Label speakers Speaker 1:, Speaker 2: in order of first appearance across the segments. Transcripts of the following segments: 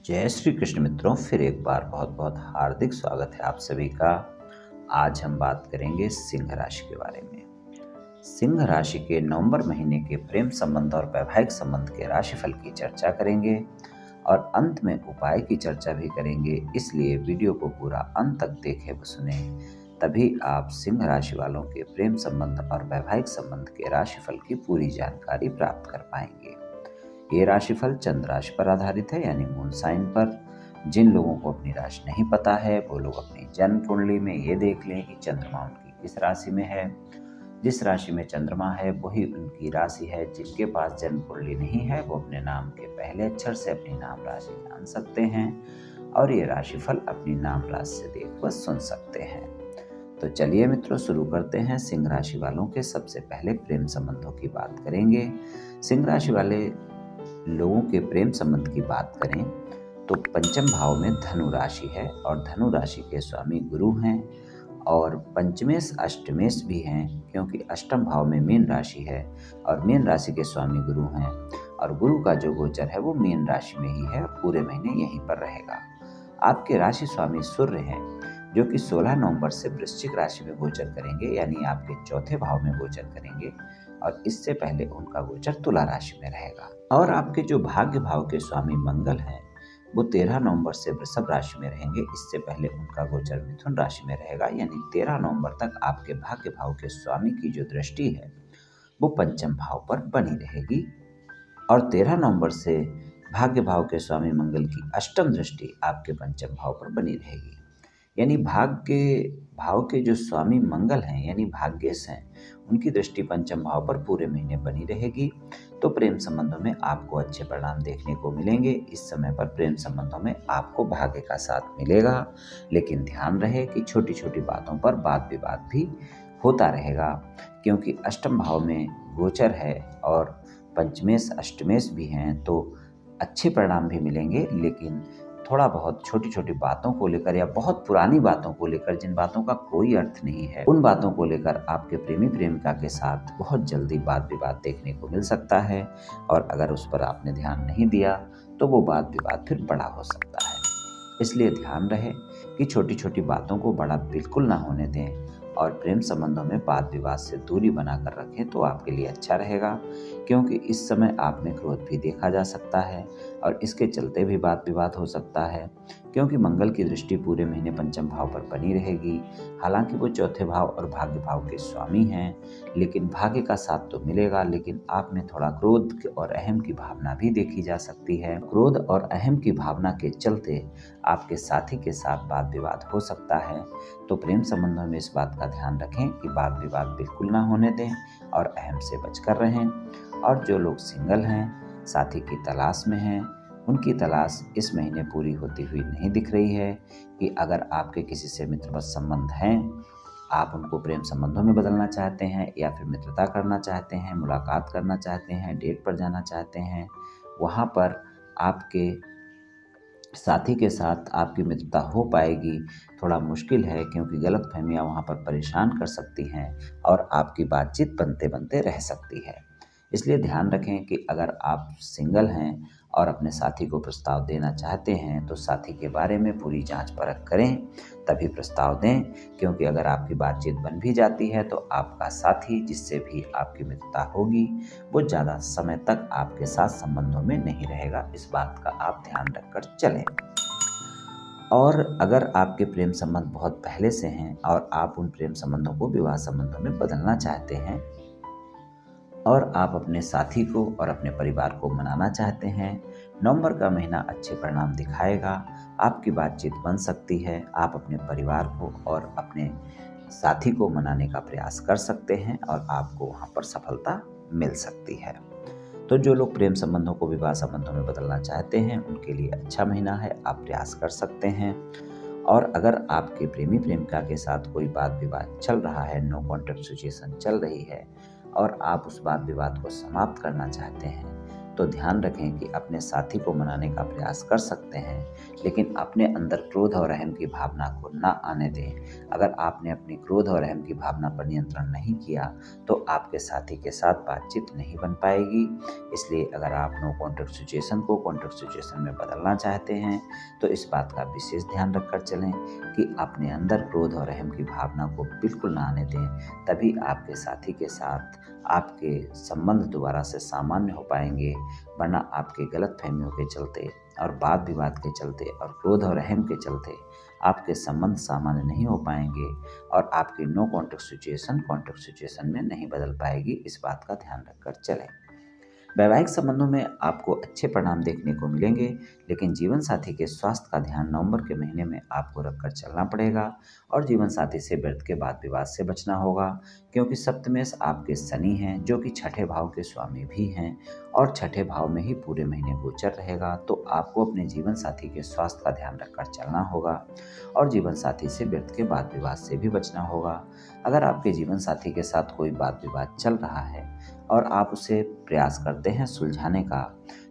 Speaker 1: जय श्री कृष्ण मित्रों, फिर एक बार बहुत बहुत हार्दिक स्वागत है आप सभी का। आज हम बात करेंगे सिंह राशि के बारे में। सिंह राशि के नवंबर महीने के प्रेम संबंध और वैवाहिक संबंध के राशिफल की चर्चा करेंगे और अंत में उपाय की चर्चा भी करेंगे। इसलिए वीडियो को पूरा अंत तक देखें व सुने, तभी आप सिंह राशि वालों के प्रेम संबंध और वैवाहिक संबंध के राशिफल की पूरी जानकारी प्राप्त कर पाएंगे। ये राशिफल चंद्र राशि पर आधारित है, यानी मून साइन पर। जिन लोगों को अपनी राशि नहीं पता है वो लोग अपनी जन्म कुंडली में ये देख लें कि चंद्रमा उनकी किस राशि में है। जिस राशि में चंद्रमा है वही उनकी राशि है। जिनके पास जन्म कुंडली नहीं है वो अपने नाम के पहले अक्षर से अपनी नाम राशि जान सकते हैं और ये राशिफल अपनी नाम राशि से देख व सुन सकते हैं। तो चलिए मित्रों, शुरू करते हैं। सिंह राशि वालों के सबसे पहले प्रेम संबंधों की बात करेंगे। सिंह राशि वाले लोगों के प्रेम संबंध की बात करें तो पंचम भाव में धनु राशि है और धनु राशि के स्वामी गुरु हैं और पंचमेश अष्टमेश भी हैं, क्योंकि अष्टम भाव में मीन राशि है और मीन राशि के स्वामी गुरु हैं और गुरु का जो गोचर है वो मीन राशि में ही है, पूरे महीने यहीं पर रहेगा। आपके राशि स्वामी सूर्य हैं जो कि 16 नवंबर से वृश्चिक राशि में गोचर करेंगे, यानी आपके चौथे भाव में गोचर करेंगे और इससे पहले उनका गोचर तुला राशि में रहेगा। और आपके जो भाग्य भाव के स्वामी मंगल हैं वो 13 नवंबर से वृषभ राशि में रहेंगे। इससे पहले उनका गोचर मिथुन राशि में रहेगा, यानी 13 नवंबर तक आपके भाग्य भाव के स्वामी की जो दृष्टि है वो पंचम भाव पर बनी रहेगी और 13 नवंबर से भाग्य भाव के स्वामी मंगल की अष्टम दृष्टि आपके पंचम भाव पर बनी रहेगी। यानी भाग्य भाव के जो स्वामी मंगल हैं यानी भाग्येश हैं, उनकी दृष्टि पंचम भाव पर पूरे महीने बनी रहेगी। तो प्रेम संबंधों में आपको अच्छे परिणाम देखने को मिलेंगे। इस समय पर प्रेम संबंधों में आपको भाग्य का साथ मिलेगा, लेकिन ध्यान रहे कि छोटी छोटी बातों पर वाद विवाद भी होता रहेगा, क्योंकि अष्टम भाव में गोचर है और पंचमेश अष्टमेश भी हैं। तो अच्छे परिणाम भी मिलेंगे, लेकिन थोड़ा बहुत छोटी छोटी बातों को लेकर या बहुत पुरानी बातों को लेकर, जिन बातों का कोई अर्थ नहीं है, उन बातों को लेकर आपके प्रेमी प्रेमिका के साथ बहुत जल्दी वाद विवाद देखने को मिल सकता है और अगर उस पर आपने ध्यान नहीं दिया तो वो वाद विवाद फिर बड़ा हो सकता है। इसलिए ध्यान रहे कि छोटी छोटी बातों को बड़ा बिल्कुल ना होने दें और प्रेम संबंधों में वाद विवाद से दूरी बनाकर रखें तो आपके लिए अच्छा रहेगा, क्योंकि इस समय आप में क्रोध भी देखा जा सकता है और इसके चलते भी वाद विवाद हो सकता है, क्योंकि मंगल की दृष्टि पूरे महीने पंचम भाव पर बनी रहेगी। हालांकि वो चौथे भाव और भाग्य भाव के स्वामी हैं, लेकिन भाग्य का साथ तो मिलेगा, लेकिन आप में थोड़ा क्रोध और अहम की भावना भी देखी जा सकती है। क्रोध और अहम की भावना के चलते आपके साथी के साथ वाद विवाद हो सकता है। तो प्रेम संबंधों में इस बात का ध्यान रखें कि वाद विवाद बिल्कुल ना होने दें और अहम से बचकर रहें। और जो लोग सिंगल हैं, साथी की तलाश में हैं, उनकी तलाश इस महीने पूरी होती हुई नहीं दिख रही है कि अगर आपके किसी से मित्रवत संबंध हैं, आप उनको प्रेम संबंधों में बदलना चाहते हैं या फिर मित्रता करना चाहते हैं, मुलाकात करना चाहते हैं, डेट पर जाना चाहते हैं, वहाँ पर आपके साथी के साथ आपकी मित्रता हो पाएगी थोड़ा मुश्किल है, क्योंकि गलतफहमियां वहाँ पर परेशान कर सकती हैं और आपकी बातचीत बनते बनते रह सकती है। इसलिए ध्यान रखें कि अगर आप सिंगल हैं और अपने साथी को प्रस्ताव देना चाहते हैं तो साथी के बारे में पूरी जांच परख करें, तभी प्रस्ताव दें, क्योंकि अगर आपकी बातचीत बन भी जाती है तो आपका साथी जिससे भी आपकी मित्रता होगी वो ज़्यादा समय तक आपके साथ संबंधों में नहीं रहेगा। इस बात का आप ध्यान रखकर चलें। और अगर आपके प्रेम संबंध बहुत पहले से हैं और आप उन प्रेम संबंधों को विवाह संबंधों में बदलना चाहते हैं और आप अपने साथी को और अपने परिवार को मनाना चाहते हैं, नवंबर का महीना अच्छे परिणाम दिखाएगा। आपकी बातचीत बन सकती है, आप अपने परिवार को और अपने साथी को मनाने का प्रयास कर सकते हैं और आपको वहाँ पर सफलता मिल सकती है। तो जो लोग प्रेम संबंधों को विवाह संबंधों में बदलना चाहते हैं उनके लिए अच्छा महीना है, आप प्रयास कर सकते हैं। और अगर आपके प्रेमी प्रेमिका के साथ कोई वाद विवाद चल रहा है, नो कॉन्टैक्ट सिचुएशन चल रही है और आप उस वाद विवाद को समाप्त करना चाहते हैं, तो ध्यान रखें कि अपने साथी को मनाने का प्रयास कर सकते हैं, लेकिन अपने अंदर क्रोध और रहम की भावना को ना आने दें। अगर आपने अपनी क्रोध और रहम की भावना पर नियंत्रण नहीं किया तो आपके साथी के साथ बातचीत नहीं बन पाएगी। इसलिए अगर आप नो कॉन्टैक्ट सिचुएशन को कॉन्टैक्ट सिचुएशन में बदलना चाहते हैं तो इस बात का विशेष ध्यान रखकर चलें कि अपने अंदर क्रोध और रहम की भावना को बिल्कुल ना आने दें। तभी आपके साथी के साथ आपके संबंध दोबारा से सामान्य हो पाएंगे, वरना आपके गलतफहमियों के चलते और वाद विवाद के चलते और क्रोध और रहम के चलते आपके संबंध सामान्य नहीं हो पाएंगे और आपकी नो कॉन्टैक्ट सिचुएशन में नहीं बदल पाएगी। इस बात का ध्यान रखकर चलें। वैवाहिक संबंधों में आपको अच्छे परिणाम देखने को मिलेंगे, लेकिन जीवन साथी के स्वास्थ्य का ध्यान नवंबर के महीने में आपको रखकर चलना पड़ेगा और जीवन साथी से व्यर्थ के वाद विवाद से बचना होगा, क्योंकि सप्तमेश आपके शनि हैं जो कि छठे भाव के स्वामी भी हैं और छठे भाव में ही पूरे महीने गोचर रहेगा। तो आपको अपने जीवन साथी के स्वास्थ्य का ध्यान रखकर चलना होगा और जीवन साथी से व्यर्थ के वाद विवाद से भी बचना होगा। अगर आपके जीवन साथी के साथ कोई वाद विवाद चल रहा है और आप उसे प्रयास करते हैं सुलझाने का,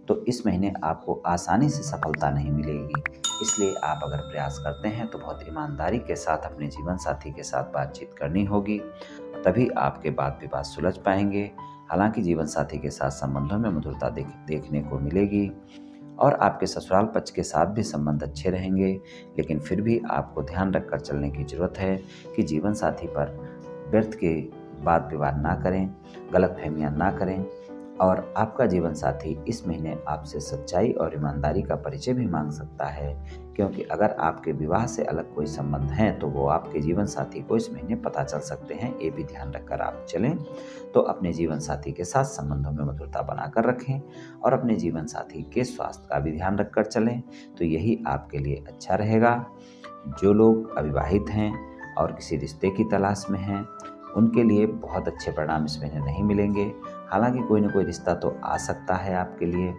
Speaker 1: तो इस महीने आपको आसानी से सफलता नहीं मिलेगी। इसलिए आप अगर प्रयास करते हैं तो बहुत ईमानदारी के साथ अपने जीवन साथी के साथ बातचीत करनी होगी, तभी आपके वाद विवाद सुलझ पाएंगे। हालांकि जीवन साथी के साथ संबंधों में मधुरता देखने को मिलेगी और आपके ससुराल पक्ष के साथ भी संबंध अच्छे रहेंगे, लेकिन फिर भी आपको ध्यान रखकर चलने की जरूरत है कि जीवन साथी पर व्यर्थ के वाद विवाद ना करें, गलतफहमियां ना करें। और आपका जीवन साथी इस महीने आपसे सच्चाई और ईमानदारी का परिचय भी मांग सकता है, क्योंकि अगर आपके विवाह से अलग कोई संबंध है तो वो आपके जीवन साथी को इस महीने पता चल सकते हैं। ये भी ध्यान रखकर आप चलें। तो अपने जीवन साथी के साथ संबंधों में मधुरता बनाकर रखें और अपने जीवन साथी के स्वास्थ्य का भी ध्यान रखकर चलें, तो यही आपके लिए अच्छा रहेगा। जो लोग अविवाहित हैं और किसी रिश्ते की तलाश में हैं, उनके लिए बहुत अच्छे परिणाम इस महीने नहीं मिलेंगे। हालांकि कोई ना कोई रिश्ता तो आ सकता है आपके लिए,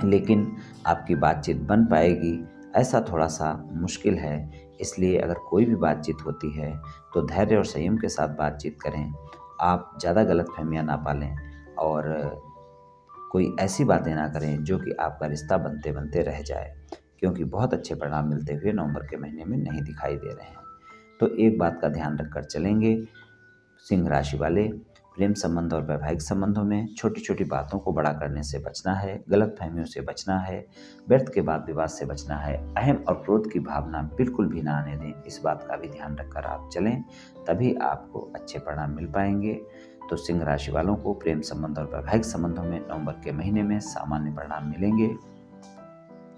Speaker 1: लेकिन आपकी बातचीत बन पाएगी ऐसा थोड़ा सा मुश्किल है। इसलिए अगर कोई भी बातचीत होती है तो धैर्य और संयम के साथ बातचीत करें। आप ज़्यादा गलतफहमियां ना पालें और कोई ऐसी बातें ना करें जो कि आपका रिश्ता बनते बनते रह जाए, क्योंकि बहुत अच्छे परिणाम मिलते हुए नवंबर के महीने में नहीं दिखाई दे रहे हैं। तो एक बात का ध्यान रखकर चलेंगे, सिंह राशि वाले प्रेम संबंध और वैवाहिक संबंधों में छोटी छोटी बातों को बड़ा करने से बचना है, गलत फहमियों से बचना है, व्यर्थ के वाद विवाद से बचना है, अहम और क्रोध की भावना बिल्कुल भी ना आने दें। इस बात का भी ध्यान रखकर आप चलें, तभी आपको अच्छे परिणाम मिल पाएंगे। तो सिंह राशि वालों को प्रेम संबंध और वैवाहिक संबंधों में नवंबर के महीने में सामान्य परिणाम मिलेंगे।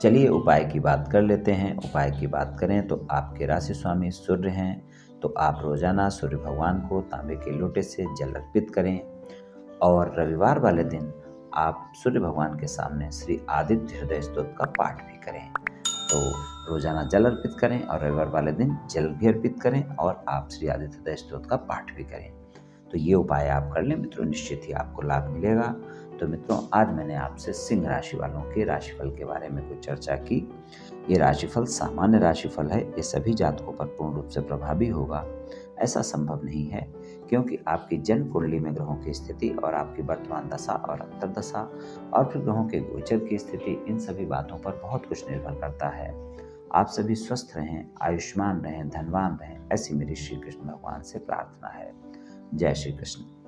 Speaker 1: चलिए उपाय की बात कर लेते हैं। उपाय की बात करें तो आपके राशि स्वामी सूर्य हैं, तो आप रोजाना सूर्य भगवान को तांबे के लोटे से जल अर्पित करें और रविवार वाले दिन आप सूर्य भगवान के सामने श्री आदित्य हृदय स्तोत्र का पाठ भी करें। तो रोजाना जल अर्पित करें और रविवार वाले दिन जल भी अर्पित करें और आप श्री आदित्य हृदय स्तोत्र का पाठ भी करें। तो ये उपाय आप कर लें मित्रों, निश्चित ही आपको लाभ मिलेगा। तो मित्रों, आज मैंने आपसे सिंह राशि वालों के राशिफल के बारे में कुछ चर्चा की। ये राशिफल सामान्य राशिफल है, ये सभी जातकों पर पूर्ण रूप से प्रभावी होगा ऐसा संभव नहीं है, क्योंकि आपकी जन्म कुंडली में ग्रहों की स्थिति और आपकी वर्तमान दशा और अंतर्दशा और फिर ग्रहों के गोचर की स्थिति, इन सभी बातों पर बहुत कुछ निर्भर करता है। आप सभी स्वस्थ रहें, आयुष्मान रहें, धनवान रहें, ऐसी मेरी श्री कृष्ण भगवान से प्रार्थना है। जय श्री कृष्ण।